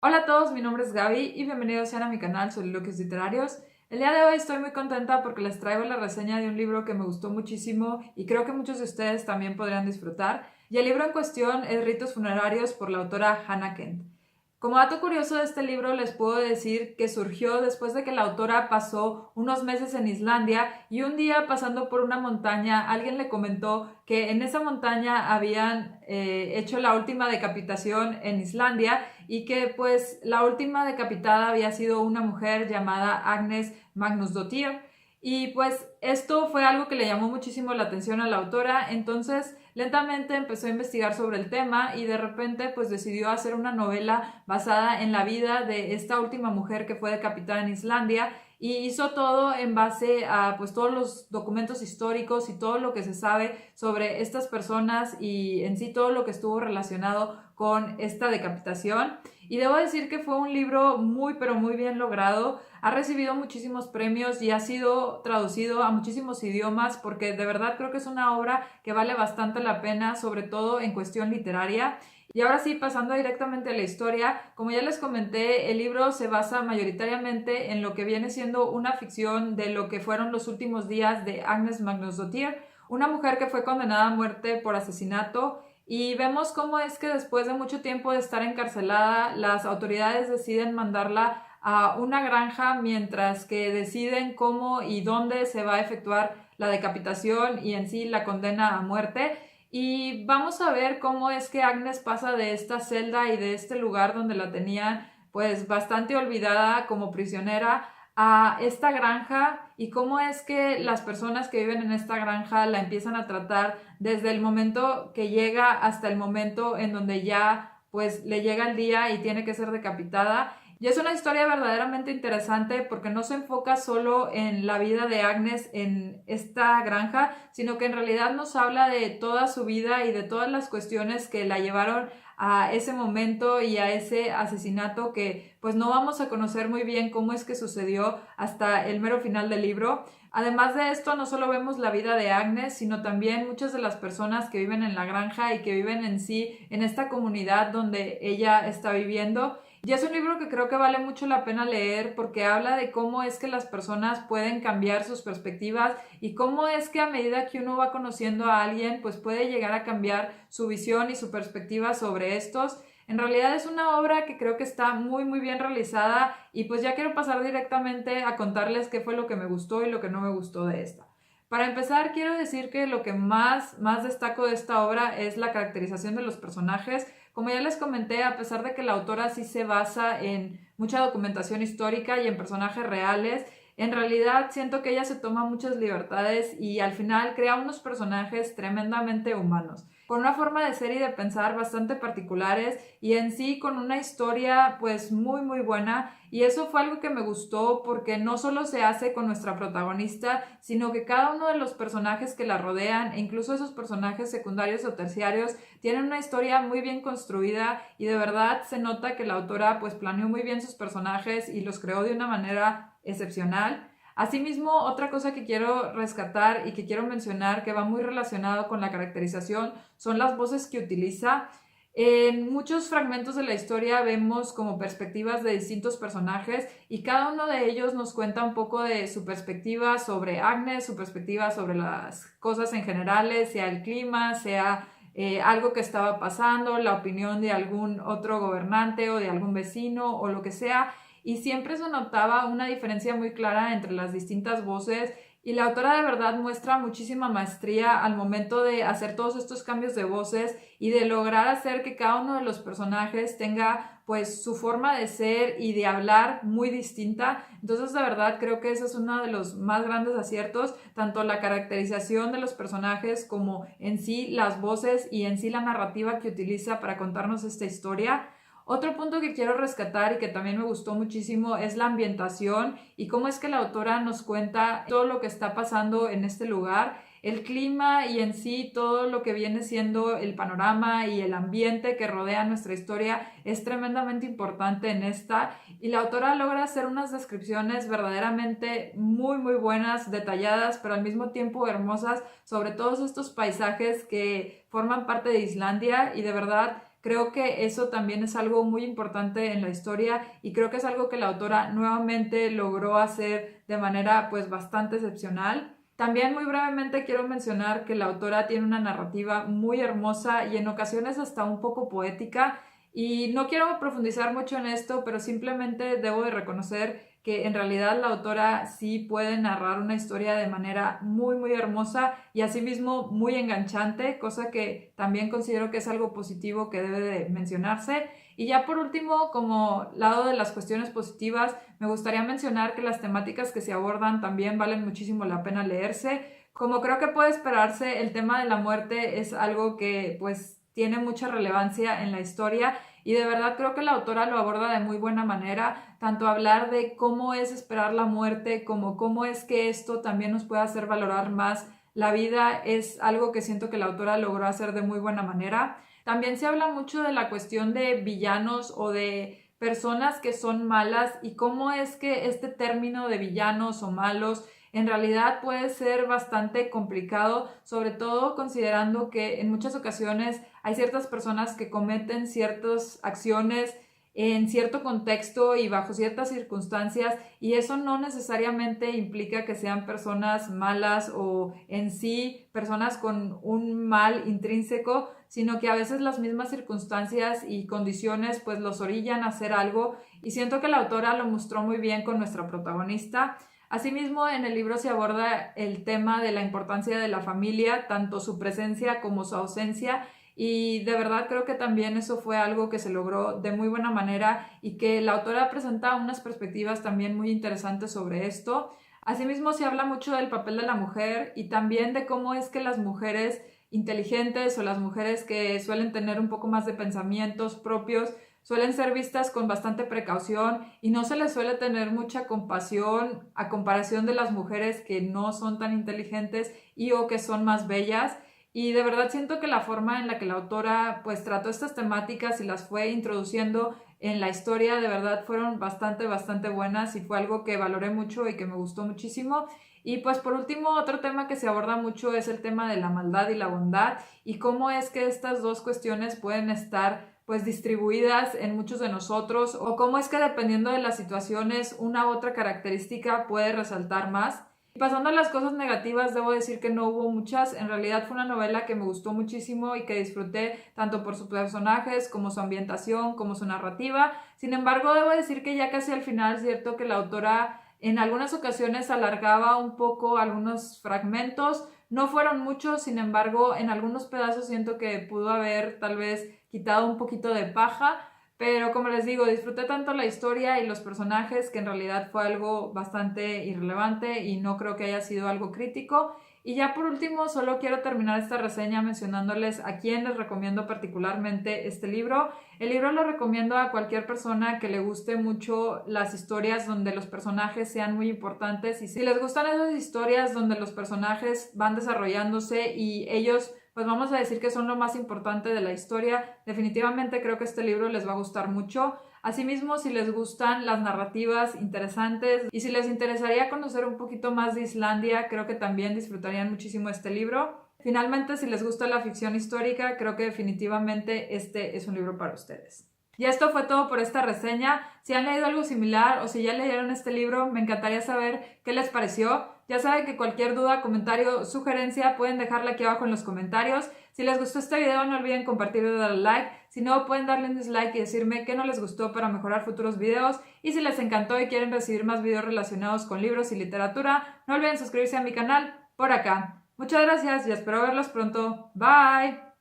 Hola a todos, mi nombre es Gaby y bienvenidos sean a mi canal Soliloquios Literarios. El día de hoy estoy muy contenta porque les traigo la reseña de un libro que me gustó muchísimo y creo que muchos de ustedes también podrían disfrutar. Y el libro en cuestión es Ritos Funerarios por la autora Hannah Kent. Como dato curioso de este libro les puedo decir que surgió después de que la autora pasó unos meses en Islandia y un día pasando por una montaña alguien le comentó que en esa montaña habían hecho la última decapitación en Islandia y que pues la última decapitada había sido una mujer llamada Agnes Magnusdóttir. Y pues esto fue algo que le llamó muchísimo la atención a la autora, entonces lentamente empezó a investigar sobre el tema y de repente pues decidió hacer una novela basada en la vida de esta última mujer que fue decapitada en Islandia y hizo todo en base a pues todos los documentos históricos y todo lo que se sabe sobre estas personas y en sí todo lo que estuvo relacionado con esta decapitación. Y debo decir que fue un libro muy pero muy bien logrado. Ha recibido muchísimos premios y ha sido traducido a muchísimos idiomas porque de verdad creo que es una obra que vale bastante la pena, sobre todo en cuestión literaria. Y ahora sí, pasando directamente a la historia, como ya les comenté, el libro se basa mayoritariamente en lo que viene siendo una ficción de lo que fueron los últimos días de Agnes Magnusdóttir, una mujer que fue condenada a muerte por asesinato. Y vemos cómo es que después de mucho tiempo de estar encarcelada, las autoridades deciden mandarla a una granja mientras que deciden cómo y dónde se va a efectuar la decapitación y en sí la condena a muerte. Y vamos a ver cómo es que Agnes pasa de esta celda y de este lugar donde la tenían pues bastante olvidada como prisionera a esta granja y cómo es que las personas que viven en esta granja la empiezan a tratar desde el momento que llega hasta el momento en donde ya pues le llega el día y tiene que ser decapitada. Y es una historia verdaderamente interesante porque no se enfoca solo en la vida de Agnes en esta granja, sino que en realidad nos habla de toda su vida y de todas las cuestiones que la llevaron a ese momento y a ese asesinato que pues no vamos a conocer muy bien cómo es que sucedió hasta el mero final del libro. Además de esto, no solo vemos la vida de Agnes, sino también muchas de las personas que viven en la granja y que viven en sí en esta comunidad donde ella está viviendo. Y es un libro que creo que vale mucho la pena leer porque habla de cómo es que las personas pueden cambiar sus perspectivas y cómo es que a medida que uno va conociendo a alguien, pues puede llegar a cambiar su visión y su perspectiva sobre estos. En realidad es una obra que creo que está muy muy bien realizada y pues ya quiero pasar directamente a contarles qué fue lo que me gustó y lo que no me gustó de esta. Para empezar, quiero decir que lo que más destaco de esta obra es la caracterización de los personajes. Como ya les comenté, a pesar de que la autora sí se basa en mucha documentación histórica y en personajes reales, en realidad siento que ella se toma muchas libertades y al final crea unos personajes tremendamente humanos, con una forma de ser y de pensar bastante particulares y en sí con una historia pues muy muy buena. Y eso fue algo que me gustó porque no solo se hace con nuestra protagonista, sino que cada uno de los personajes que la rodean e incluso esos personajes secundarios o terciarios tienen una historia muy bien construida y de verdad se nota que la autora pues planeó muy bien sus personajes y los creó de una manera excepcional. Asimismo, otra cosa que quiero rescatar y que quiero mencionar que va muy relacionado con la caracterización son las voces que utiliza. En muchos fragmentos de la historia vemos como perspectivas de distintos personajes y cada uno de ellos nos cuenta un poco de su perspectiva sobre Agnes, su perspectiva sobre las cosas en general, sea el clima, sea algo que estaba pasando, la opinión de algún otro gobernante o de algún vecino o lo que sea. Y siempre se notaba una diferencia muy clara entre las distintas voces y la autora de verdad muestra muchísima maestría al momento de hacer todos estos cambios de voces y de lograr hacer que cada uno de los personajes tenga pues su forma de ser y de hablar muy distinta. Entonces de verdad creo que ese es uno de los más grandes aciertos, tanto la caracterización de los personajes como en sí las voces y en sí la narrativa que utiliza para contarnos esta historia. Otro punto que quiero rescatar y que también me gustó muchísimo es la ambientación y cómo es que la autora nos cuenta todo lo que está pasando en este lugar, el clima y en sí todo lo que viene siendo el panorama y el ambiente que rodea nuestra historia es tremendamente importante en esta y la autora logra hacer unas descripciones verdaderamente muy muy buenas, detalladas, pero al mismo tiempo hermosas sobre todos estos paisajes que forman parte de Islandia y de verdad Creo que eso también es algo muy importante en la historia y creo que es algo que la autora nuevamente logró hacer de manera pues bastante excepcional. También muy brevemente quiero mencionar que la autora tiene una narrativa muy hermosa y en ocasiones hasta un poco poética, y no quiero profundizar mucho en esto, pero simplemente debo de reconocer que en realidad la autora sí puede narrar una historia de manera muy hermosa y asimismo muy enganchante, cosa que también considero que es algo positivo que debe de mencionarse. Y ya por último, como lado de las cuestiones positivas, me gustaría mencionar que las temáticas que se abordan también valen muchísimo la pena leerse. Como creo que puede esperarse, el tema de la muerte es algo que pues tiene mucha relevancia en la historia y de verdad creo que la autora lo aborda de muy buena manera, tanto hablar de cómo es esperar la muerte como cómo es que esto también nos puede hacer valorar más la vida, es algo que siento que la autora logró hacer de muy buena manera. También se habla mucho de la cuestión de villanos o de personas que son malas y cómo es que este término de villanos o malos en realidad puede ser bastante complicado, sobre todo considerando que en muchas ocasiones hay ciertas personas que cometen ciertas acciones en cierto contexto y bajo ciertas circunstancias, y eso no necesariamente implica que sean personas malas o en sí personas con un mal intrínseco, sino que a veces las mismas circunstancias y condiciones pues los orillan a hacer algo, y siento que la autora lo mostró muy bien con nuestra protagonista. Asimismo, en el libro se aborda el tema de la importancia de la familia, tanto su presencia como su ausencia, y de verdad creo que también eso fue algo que se logró de muy buena manera y que la autora presenta unas perspectivas también muy interesantes sobre esto. Asimismo, se habla mucho del papel de la mujer y también de cómo es que las mujeres inteligentes o las mujeres que suelen tener un poco más de pensamientos propios suelen ser vistas con bastante precaución y no se les suele tener mucha compasión a comparación de las mujeres que no son tan inteligentes y o que son más bellas. Y de verdad siento que la forma en la que la autora pues trató estas temáticas y las fue introduciendo en la historia de verdad fueron bastante buenas y fue algo que valoré mucho y que me gustó muchísimo. Y pues por último, otro tema que se aborda mucho es el tema de la maldad y la bondad y cómo es que estas dos cuestiones pueden estar pues distribuidas en muchos de nosotros, o cómo es que dependiendo de las situaciones una u otra característica puede resaltar más. Y pasando a las cosas negativas, debo decir que no hubo muchas. En realidad fue una novela que me gustó muchísimo y que disfruté tanto por sus personajes como su ambientación, como su narrativa. Sin embargo, debo decir que ya casi al final es cierto que la autora en algunas ocasiones alargaba un poco algunos fragmentos. No fueron muchos, sin embargo, en algunos pedazos siento que pudo haber tal vez quitado un poquito de paja, pero como les digo, disfruté tanto la historia y los personajes que en realidad fue algo bastante irrelevante y no creo que haya sido algo crítico. Y ya por último, solo quiero terminar esta reseña mencionándoles a quién les recomiendo particularmente este libro. El libro lo recomiendo a cualquier persona que le guste mucho las historias donde los personajes sean muy importantes, y si les gustan esas historias donde los personajes van desarrollándose y ellos pues vamos a decir que son lo más importante de la historia, definitivamente creo que este libro les va a gustar mucho. Asimismo, si les gustan las narrativas interesantes y si les interesaría conocer un poquito más de Islandia, creo que también disfrutarían muchísimo este libro. Finalmente, si les gusta la ficción histórica, creo que definitivamente este es un libro para ustedes. Y esto fue todo por esta reseña. Si han leído algo similar o si ya leyeron este libro, me encantaría saber qué les pareció. Ya saben que cualquier duda, comentario, sugerencia pueden dejarla aquí abajo en los comentarios. Si les gustó este video, no olviden compartirlo y darle like. Si no, pueden darle un dislike y decirme qué no les gustó para mejorar futuros videos. Y si les encantó y quieren recibir más videos relacionados con libros y literatura, no olviden suscribirse a mi canal por acá. Muchas gracias y espero verlos pronto. Bye.